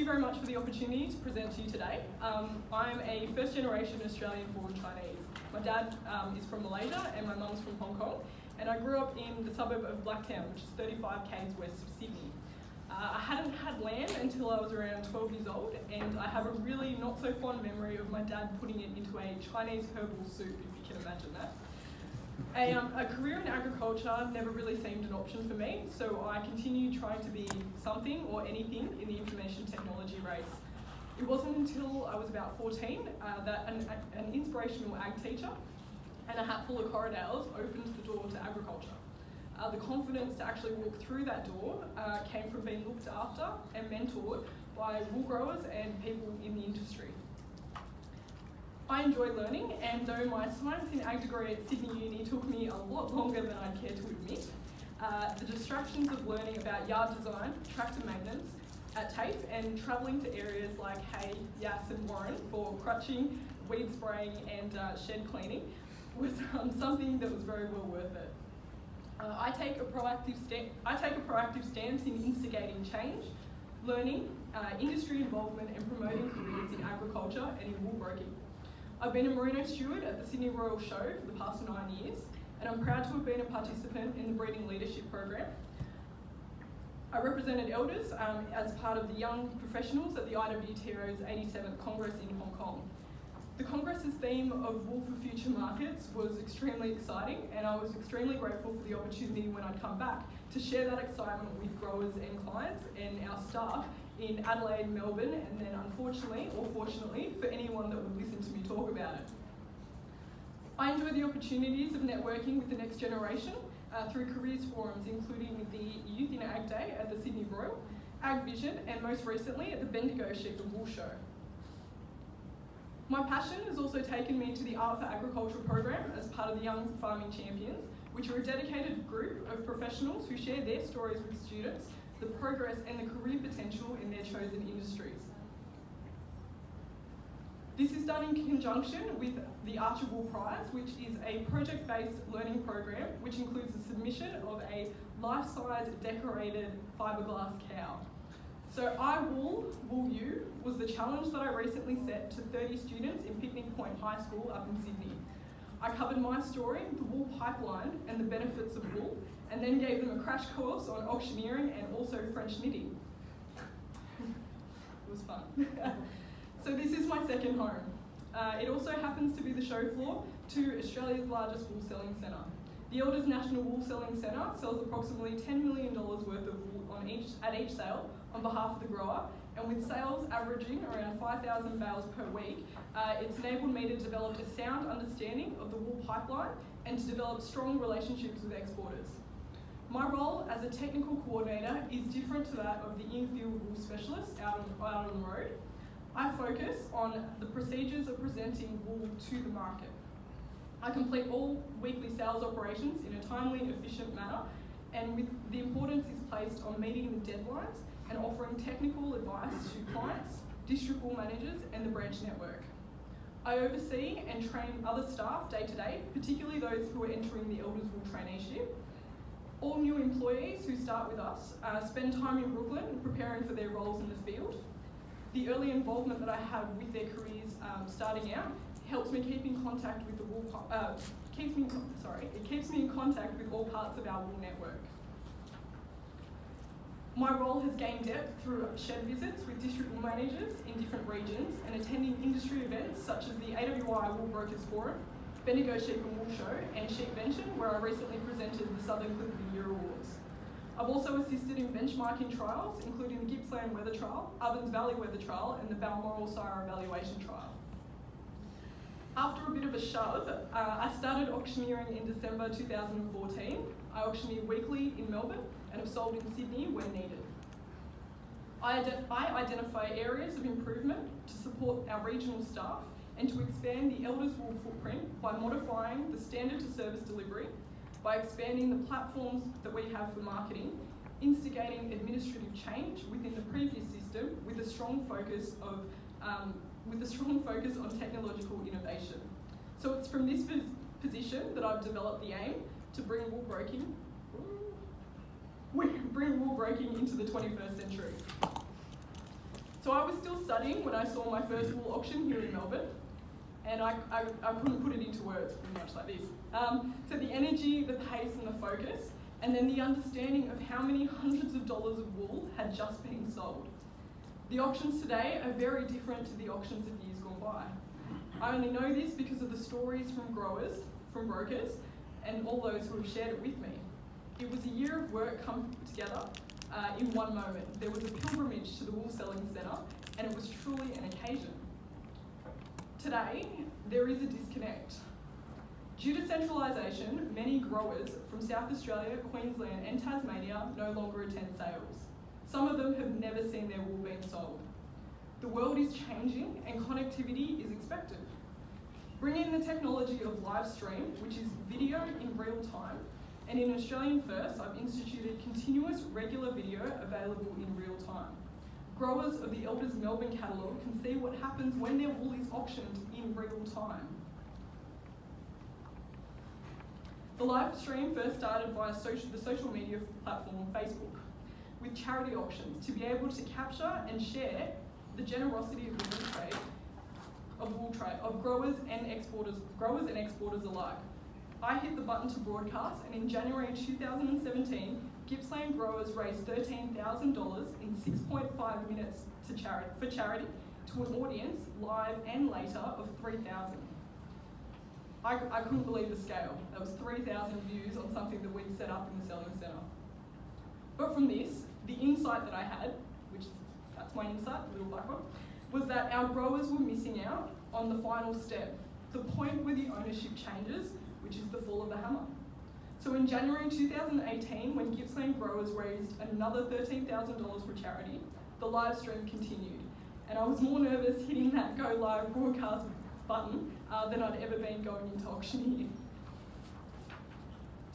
you very much for the opportunity to present to you today. I'm a first-generation Australian-born Chinese. My dad is from Malaysia and my mum's from Hong Kong, and I grew up in the suburb of Blacktown, which is 35 k's west of Sydney. I hadn't had lamb until I was around 12 years old, and I have a really not so fond memory of my dad putting it into a Chinese herbal soup, if you can imagine that. A career in agriculture never really seemed an option for me, so I continued trying to be something or anything in the information technology race. It wasn't until I was about 14 that an inspirational ag teacher and a hatful of Corridales opened the door to agriculture. The confidence to actually walk through that door came from being looked after and mentored by wool growers and people in the industry. I enjoy learning, and though my science in ag degree at Sydney Uni took me a lot longer than I'd care to admit, the distractions of learning about yard design, tractor maintenance at TAFE, and travelling to areas like Hay, Yass and Warren for crutching, weed spraying and shed cleaning was something that was very well worth it. I take a proactive stance in instigating change, learning, industry involvement and promoting careers in agriculture and in wool broking. I've been a merino steward at the Sydney Royal Show for the past 9 years, and I'm proud to have been a participant in the Breeding Leadership Program. I represented elders as part of the young professionals at the IWTO's 87th Congress in Hong Kong. The Congress's theme of wool for future markets was extremely exciting, and I was extremely grateful for the opportunity when I'd come back to share that excitement with growers and clients and our staff in Adelaide, Melbourne, and then unfortunately, or fortunately, for anyone that would listen to me talk about it. I enjoy the opportunities of networking with the next generation through careers forums, including the Youth in Ag Day at the Sydney Royal, Ag Vision, and most recently at the Bendigo Sheep and Wool Show. My passion has also taken me to the Art for Agriculture program as part of the Young Farming Champions, which are a dedicated group of professionals who share their stories with students, the progress and the career potential in their chosen industries. This is done in conjunction with the Archibald Prize, which is a project-based learning program which includes the submission of a life-size decorated fiberglass cow. So I Wool, Wool You was the challenge that I recently set to 30 students in Picnic Point High School up in Sydney. I covered my story, the wool pipeline and the benefits of wool, and then gave them a crash course on auctioneering and also French knitting. It was fun. So this is my second home. It also happens to be the show floor to Australia's largest wool selling centre. The Elders National Wool Selling Centre sells approximately $10 million worth of wool at each sale on behalf of the grower, and with sales averaging around 5,000 bales per week, it's enabled me to develop a sound understanding of the wool pipeline and to develop strong relationships with exporters. My role as a technical coordinator is different to that of the in-field wool specialist out on the road. I focus on the procedures of presenting wool to the market. I complete all weekly sales operations in a timely, efficient manner, and with the importance is placed on meeting the deadlines and offering technical advice to clients, district wool managers, and the branch network. I oversee and train other staff day to day, particularly those who are entering the Elders Wool traineeship. All new employees who start with us spend time in Brooklyn preparing for their roles in the field. The early involvement that I have with their careers starting out helps me keep in contact with the wool. It keeps me in contact with all parts of our wool network. My role has gained depth through shed visits with district wool managers in different regions and attending industry events such as the AWI Wool Brokers Forum, Bendigo Sheep and Wool Show, and Sheepvention, where I recently presented the Southern Clip of the Year Awards. I've also assisted in benchmarking trials, including the Gippsland Weather Trial, Ovens Valley Weather Trial, and the Balmoral Sire Evaluation Trial. After a bit of a shove, I started auctioneering in December 2014. I auctioneer weekly in Melbourne and have sold in Sydney when needed. I identify areas of improvement to support our regional staff and to expand the Elders Wool footprint by modifying the standard to service delivery, by expanding the platforms that we have for marketing, instigating administrative change within the previous system with a strong focus on technological innovation. So it's from this position that I've developed the aim to bring wool broking into the 21st century. So I was still studying when I saw my first wool auction here in Melbourne, and I couldn't put it into words, pretty much like this. So the energy, the pace and the focus, and then the understanding of how many hundreds of dollars of wool had just been sold. The auctions today are very different to the auctions of years gone by. I only know this because of the stories from growers, from brokers, and all those who have shared it with me. It was a year of work come together in one moment. There was a pilgrimage to the wool selling centre, and it was truly an occasion. Today, there is a disconnect. Due to centralisation, many growers from South Australia, Queensland and Tasmania no longer attend sales. Some of them have never seen their wool being sold. The world is changing and connectivity is expected. Bring in the technology of live stream, which is video in real time, and in Australian First, I've instituted continuous regular video available in real time. Growers of the Elders Melbourne catalogue can see what happens when their wool is auctioned in real time. The live stream first started via the social media platform Facebook, with charity auctions to be able to capture and share the generosity of the wool trade, of growers and exporters alike. I hit the button to broadcast, and in January 2017, Gippsland growers raised $13,000 in 6.5 minutes for charity to an audience, live and later, of 3,000. I couldn't believe the scale. That was 3,000 views on something that we'd set up in the Selling Centre. But from this, the insight that I had, that's my insight, the little black one, was that our growers were missing out on the final step, the point where the ownership changes, which is the fall of the hammer. So in January 2018, when Gippsland growers raised another $13,000 for charity, the live stream continued. And I was more nervous hitting that go live broadcast button than I'd ever been going into auctioneering.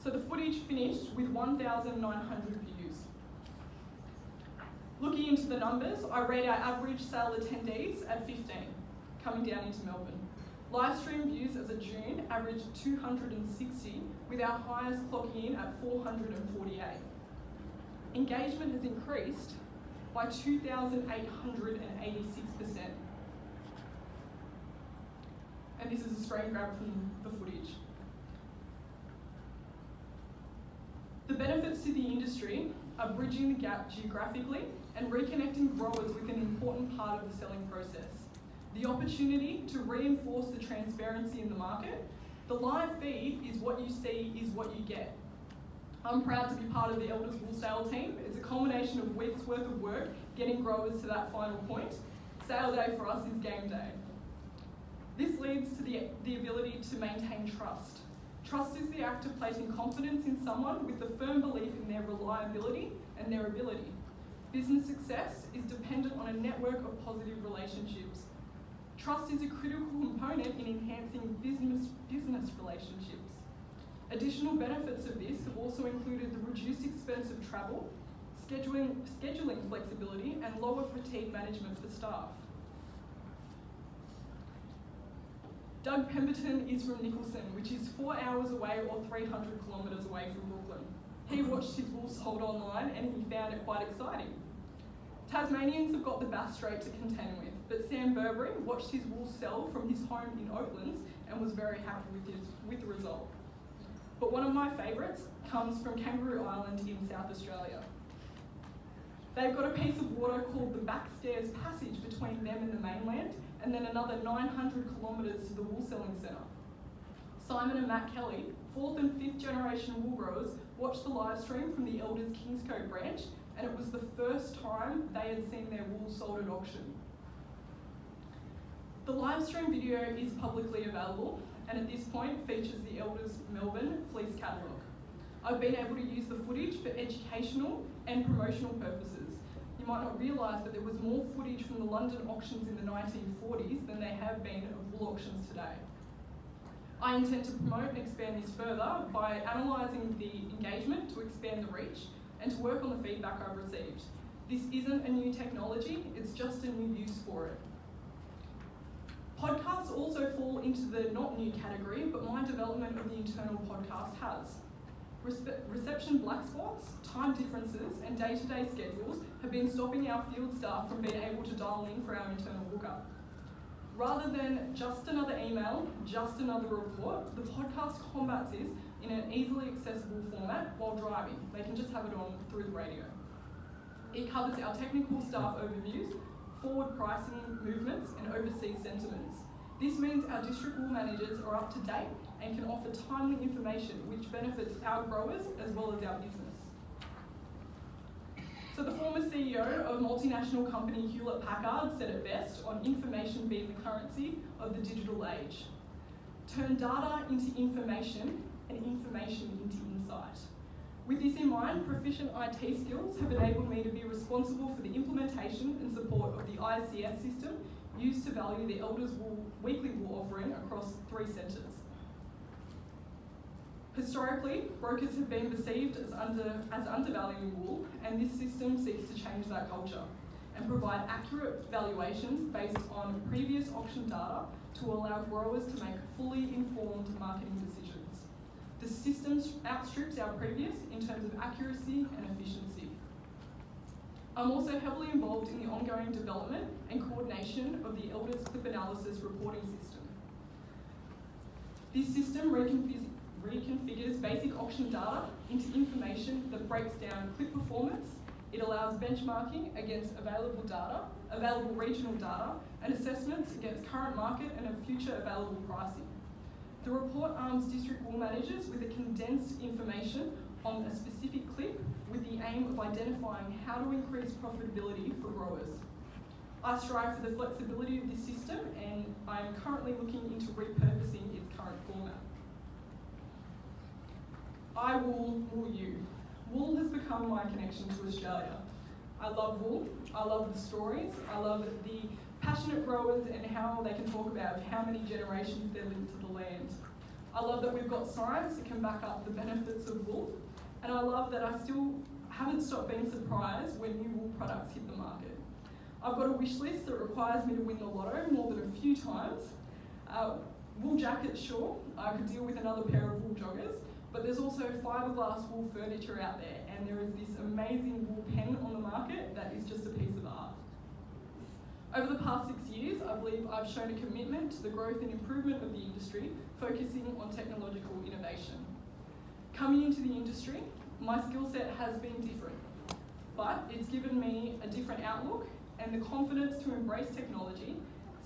So the footage finished with 1,900 views. Looking into the numbers, I rate our average sale attendees at 15, coming down into Melbourne. Live stream views as of June averaged 260, with our highest clocking in at 448. Engagement has increased by 2,886%. And this is a screen grab from the footage. The benefits to the industry are bridging the gap geographically and reconnecting growers with an important part of the selling process. The opportunity to reinforce the transparency in the market. The live feed is what you see is what you get. I'm proud to be part of the Elders Wool Sale team. It's a culmination of weeks worth of work getting growers to that final point. Sale day for us is game day. This leads to the ability to maintain trust. Trust is the act of placing confidence in someone with the firm belief in their reliability and their ability. Business success is dependent on a network of positive relationships. Trust is a critical component in enhancing business relationships. Additional benefits of this have also included the reduced expense of travel, scheduling flexibility, and lower fatigue management for staff. Doug Pemberton is from Nicholson, which is 4 hours away or 300 kilometres away from Brooklyn. He watched his wool sold online and he found it quite exciting. Tasmanians have got the Bass Strait to contend with, but Sam Burberry watched his wool sell from his home in Oatlands and was very happy with the result. But one of my favourites comes from Kangaroo Island in South Australia. They've got a piece of water called the Backstairs Passage between them and the mainland, and then another 900 kilometres to the wool selling centre. Simon and Matt Kelly, 4th and 5th generation wool growers, watched the live stream from the Elders Kingscote branch, and it was the first time they had seen their wool sold at auction. The live stream video is publicly available, and at this point features the Elders Melbourne fleece catalogue. I've been able to use the footage for educational and promotional purposes. You might not realise, but there was more footage from the London auctions in the 1940s than there have been of wool auctions today. I intend to promote and expand this further by analysing the engagement to expand the reach and to work on the feedback I've received. This isn't a new technology, it's just a new use for it. Podcasts also fall into the not new category, but my development of the internal podcast has. Reception black spots, time differences, and day-to-day schedules have been stopping our field staff from being able to dial in for our internal lookup. Rather than just another email, just another report, the podcast combats this in an easily accessible format while driving. They can just have it on through the radio. It covers our technical staff overviews, forward pricing movements, and overseas sentiments. This means our district wool managers are up to date and can offer timely information which benefits our growers as well as our business. So the former CEO of multinational company Hewlett-Packard said it best on information being the currency of the digital age. Turn data into information and information into insight. With this in mind, proficient IT skills have enabled me to be responsible for the implementation and support of the ICS system used to value the Elders Wool weekly wool offering across 3 centres. Historically, brokers have been perceived as undervaluing wool, and this system seeks to change that culture and provide accurate valuations based on previous auction data to allow growers to make fully informed marketing decisions. The system outstrips our previous in terms of accuracy and efficiency. I'm also heavily involved in the ongoing development and coordination of the Elders Clip Analysis reporting system. This system reconfigures basic auction data into information that breaks down clip performance. It allows benchmarking against available regional data, and assessments against current market and future available pricing. The report arms district wool managers with a condensed information on a specific clip with the aim of identifying how to increase profitability for growers. I strive for the flexibility of this system, and I am currently looking into repurposing its current format. I wool, wool you. Wool has become my connection to Australia. I love wool, I love the stories, I love the passionate growers and how they can talk about how many generations they've lived to the land. I love that we've got science that can back up the benefits of wool, and I love that I still haven't stopped being surprised when new wool products hit the market. I've got a wish list that requires me to win the lotto more than a few times. Wool jackets, sure, I could deal with another pair of wool joggers, but there's also fiberglass wool furniture out there, and there is this amazing wool pen on the market that is just a piece of art. Over the past 6 years, I believe I've shown a commitment to the growth and improvement of the industry, focusing on technological innovation. Coming into the industry, my skill set has been different, but it's given me a different outlook and the confidence to embrace technology,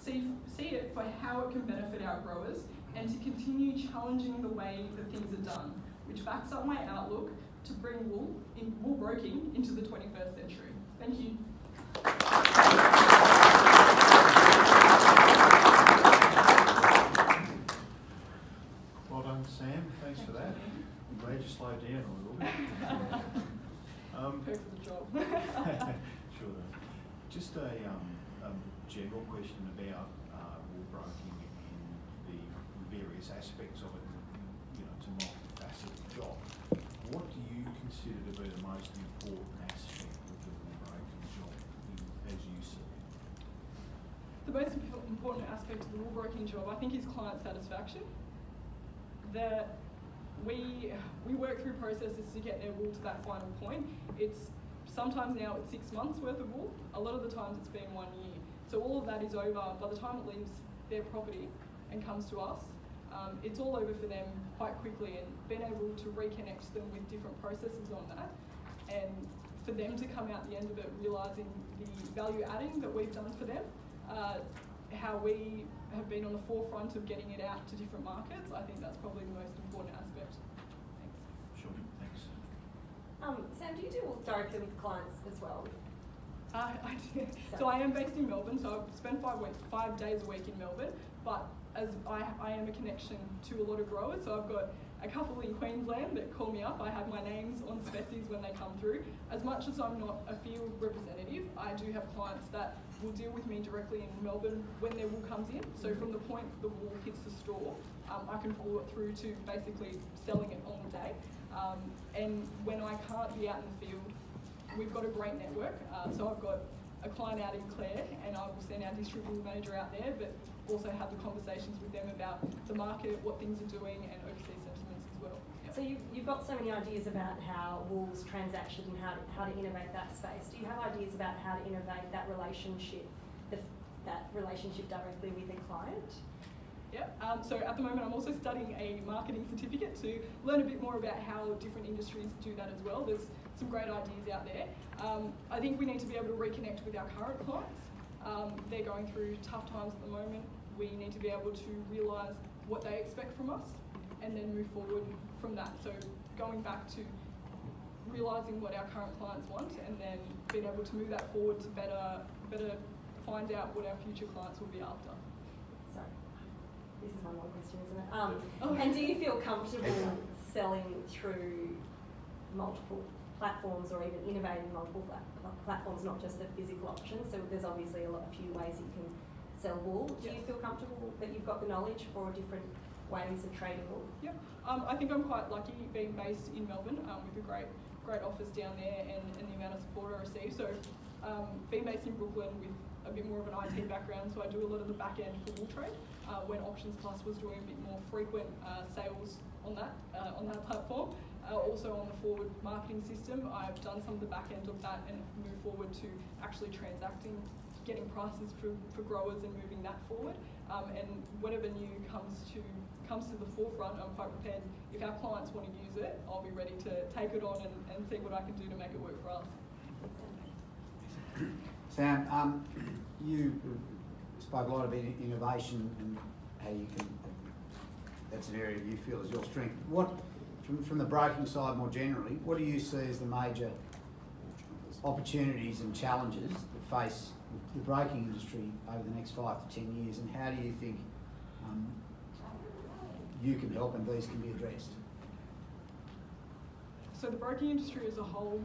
see it for how it can benefit our growers, and to continue challenging the way that things are done, which backs up my outlook to bring wool broking into the 21st century. Thank you. Well done, Sam. Thanks for that. I'm glad you slowed down a little bit. Perfect for the job. Sure. Just a general question about wool broking and the various aspects of it. You know, it's a multifaceted job. What do you consider to be the most important aspect of the wool broking job, as you see it? The most important aspect of the wool broking job, I think, is client satisfaction. That we work through processes to get their wool to that final point. It's sometimes now it's 6 months worth of wool. A lot of the times it's been 1 year. So all of that is over by the time it leaves their property and comes to us. It's all over for them quite quickly, and being able to reconnect them with different processes on that, and for them to come out the end of it realising the value adding that we've done for them, how we have been on the forefront of getting it out to different markets. I think that's probably the most important aspect. Thanks. Sure, thanks. Sam, do you deal directly with clients as well? I do. So I am based in Melbourne, so I spend 5 days a week in Melbourne, but as I am a connection to a lot of growers, so I've got a couple in Queensland that call me up. I have my names on species when they come through. As much as I'm not a field representative, I do have clients that will deal with me directly in Melbourne when their wool comes in. So from the point the wool hits the store, I can follow it through to basically selling it on the day. And when I can't be out in the field, we've got a great network. So I've got a client out in Clare, and I will send our district wool manager out there, but also have the conversations with them about the market, what things are doing, and overseas sentiments as well. Yep. So you've got so many ideas about how Wool's transactions and how to innovate that space. Do you have ideas about how to innovate that relationship directly with the client? Yeah, so at the moment I'm also studying a marketing certificate to learn a bit more about how different industries do that as well. There's some great ideas out there. I think we need to be able to reconnect with our current clients. They're going through tough times at the moment. We need to be able to realise what they expect from us and then move forward from that. So going back to realising what our current clients want and then being able to move that forward to better find out what our future clients will be after. Sorry, this is my long question, isn't it? And do you feel comfortable selling through multiple platforms or even innovating multiple platforms, not just the physical options? So there's obviously a few ways you can sell wool. Do you feel comfortable that you've got the knowledge for different ways of trading wool? Yeah, I think I'm quite lucky being based in Melbourne with a great office down there and the amount of support I receive. So being based in Brooklyn with a bit more of an IT background, so I do a lot of the back end for Wool Trade when Auctions Plus was doing a bit more frequent sales on that platform. Also on the forward marketing system, I've done some of the back end of that and moved forward to actually transacting, getting prices for growers and moving that forward. And whatever new comes to the forefront, I'm quite prepared. If our clients want to use it, I'll be ready to take it on and see what I can do to make it work for us. Sam, you spoke a lot about innovation and how you can, that's an area you feel is your strength. What, from the broking side more generally, what do you see as the major opportunities and challenges that face the broking industry over the next 5 to 10 years, and how do you think you can help and these can be addressed? So the broking industry as a whole,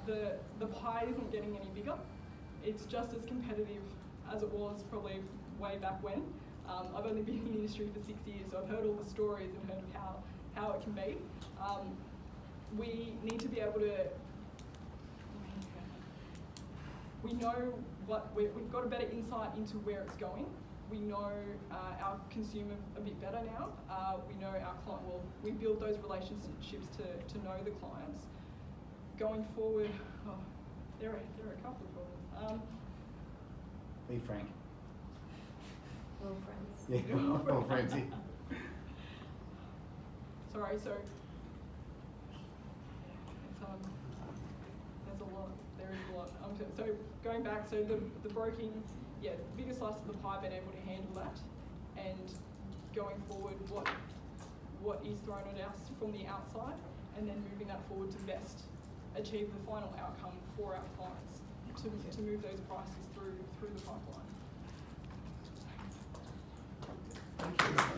the pie isn't getting any bigger. It's just as competitive as it was probably way back when. I've only been in the industry for 6 years, so I've heard all the stories and heard of how it can be. We need to be able to, we know we've got a better insight into where it's going. We know our consumer a bit better now. We know our client, well, we build those relationships to know the clients. Going forward, there are a couple of problems. Be frank. We're all friends. Yeah, we're all friends here. Sorry, so it's, there's a lot. There is a lot. So going back, so the broking, yeah, the bigger slice of the pie, being able to handle that, and going forward, what is thrown at us from the outside, and then moving that forward to best achieve the final outcome for our clients to move those prices through the pipeline. Thank you.